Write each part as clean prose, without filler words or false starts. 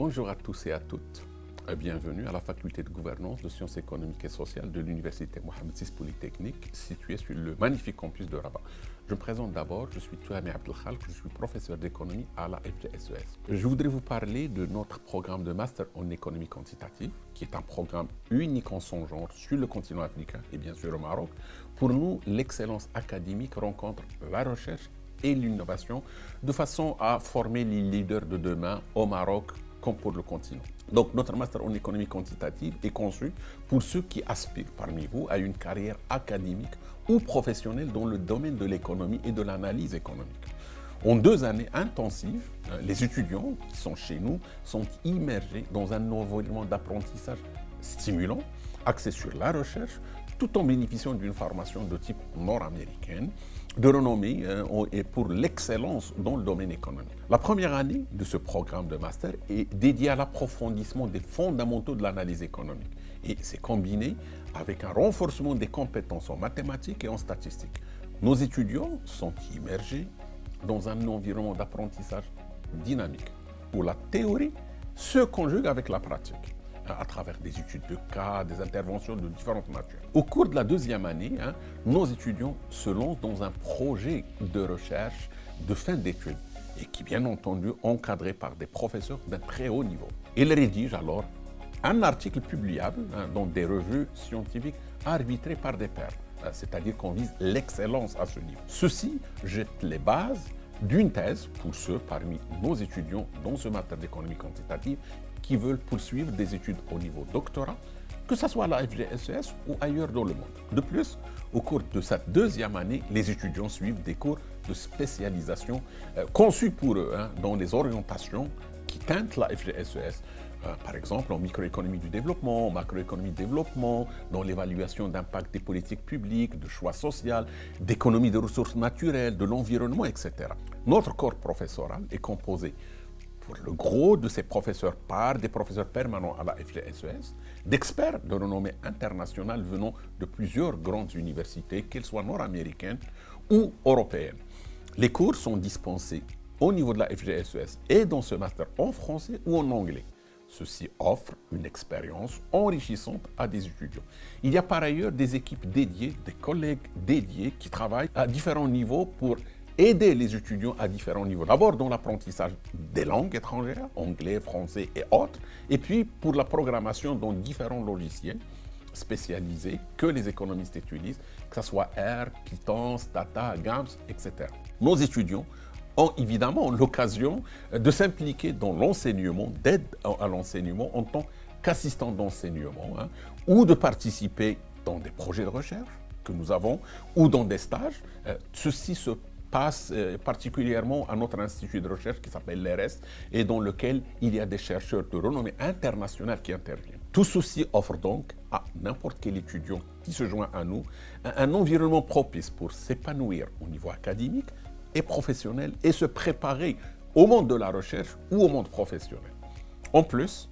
Bonjour à tous et à toutes. Bienvenue à la faculté de gouvernance de sciences économiques et sociales de l'université Mohamed VI Polytechnique située sur le magnifique campus de Rabat. Je me présente d'abord, je suis Touhami Abdelkhalq, je suis professeur d'économie à la FGSES. Je voudrais vous parler de notre programme de master en économie quantitative, qui est un programme unique en son genre sur le continent africain et bien sûr au Maroc. Pour nous, l'excellence académique rencontre la recherche et l'innovation de façon à former les leaders de demain au Maroc comme pour le continent. Donc notre master en économie quantitative est conçu pour ceux qui aspirent parmi vous à une carrière académique ou professionnelle dans le domaine de l'économie et de l'analyse économique. En 2 années intensives, les étudiants qui sont chez nous sont immergés dans un environnement d'apprentissage stimulant, axé sur la recherche, tout en bénéficiant d'une formation de type nord-américaine, de renommée et pour l'excellence dans le domaine économique. La première année de ce programme de master est dédiée à l'approfondissement des fondamentaux de l'analyse économique. Et c'est combiné avec un renforcement des compétences en mathématiques et en statistiques. Nos étudiants sont immergés dans un environnement d'apprentissage dynamique, où la théorie se conjugue avec la pratique, à travers des études de cas, des interventions de différentes natures. Au cours de la 2e année, nos étudiants se lancent dans un projet de recherche de fin d'études et qui, bien entendu, est encadré par des professeurs d'un très haut niveau. Ils rédigent alors un article publiable dans des revues scientifiques arbitrées par des pairs, c'est-à-dire qu'on vise l'excellence à ce niveau. Ceci jette les bases d'une thèse pour ceux parmi nos étudiants dans ce master d'économie quantitative qui veulent poursuivre des études au niveau doctorat, que ce soit à la FGSES ou ailleurs dans le monde. De plus, au cours de cette 2e année, les étudiants suivent des cours de spécialisation conçus pour eux dans les orientations qui teintent la FGSES. Par exemple, en microéconomie du développement, en macroéconomie du développement, dans l'évaluation d'impact des politiques publiques, de choix social, d'économie des ressources naturelles, de l'environnement, etc. Notre corps professoral est composé pour le gros de ces professeurs par des professeurs permanents à la FGSES, d'experts de renommée internationale venant de plusieurs grandes universités, qu'elles soient nord-américaines ou européennes. Les cours sont dispensés au niveau de la FGSES et dans ce master en français ou en anglais. Ceci offre une expérience enrichissante à des étudiants. Il y a par ailleurs des équipes dédiées, des collègues dédiés qui travaillent à différents niveaux pour aider les étudiants à différents niveaux. D'abord dans l'apprentissage des langues étrangères, anglais, français et autres, et puis pour la programmation dans différents logiciels spécialisés que les économistes utilisent, que ce soit R, Python, Stata, GAMS, etc. Nos étudiants ont évidemment l'occasion de s'impliquer dans l'enseignement, d'aide à l'enseignement en tant qu'assistant d'enseignement, ou de participer dans des projets de recherche que nous avons, ou dans des stages. Ceci se passe particulièrement à notre institut de recherche qui s'appelle l'ERES et dans lequel il y a des chercheurs de renommée internationale qui interviennent. Tout ceci offre donc à n'importe quel étudiant qui se joint à nous un environnement propice pour s'épanouir au niveau académique et professionnel et se préparer au monde de la recherche ou au monde professionnel. En plus,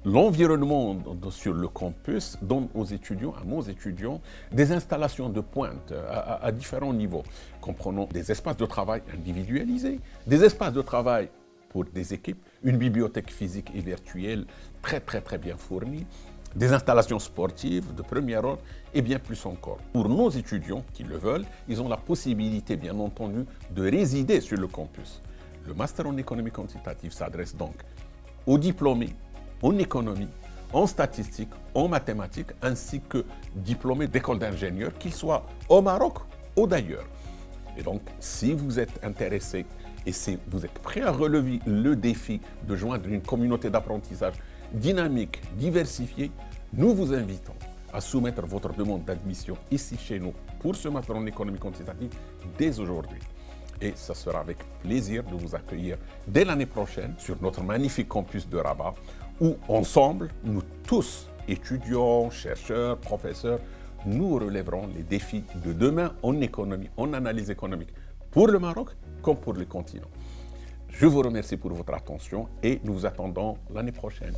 l'environnement sur le campus donne aux étudiants, à nos étudiants, des installations de pointe à différents niveaux, comprenant des espaces de travail individualisés, des espaces de travail pour des équipes, une bibliothèque physique et virtuelle très bien fournie, des installations sportives de premier ordre et bien plus encore. Pour nos étudiants qui le veulent, ils ont la possibilité, bien entendu, de résider sur le campus. Le master en économie quantitative s'adresse donc aux diplômés en économie, en statistique, en mathématiques, ainsi que diplômés d'écoles d'ingénieurs, qu'ils soient au Maroc ou d'ailleurs. Et donc, si vous êtes intéressé et si vous êtes prêt à relever le défi de joindre une communauté d'apprentissage dynamique, diversifiée, nous vous invitons à soumettre votre demande d'admission ici chez nous pour ce master en économie quantitative dès aujourd'hui. Et ce sera avec plaisir de vous accueillir dès l'année prochaine sur notre magnifique campus de Rabat où ensemble, nous tous, étudiants, chercheurs, professeurs, nous relèverons les défis de demain en économie, en analyse économique pour le Maroc comme pour le continent. Je vous remercie pour votre attention et nous vous attendons l'année prochaine.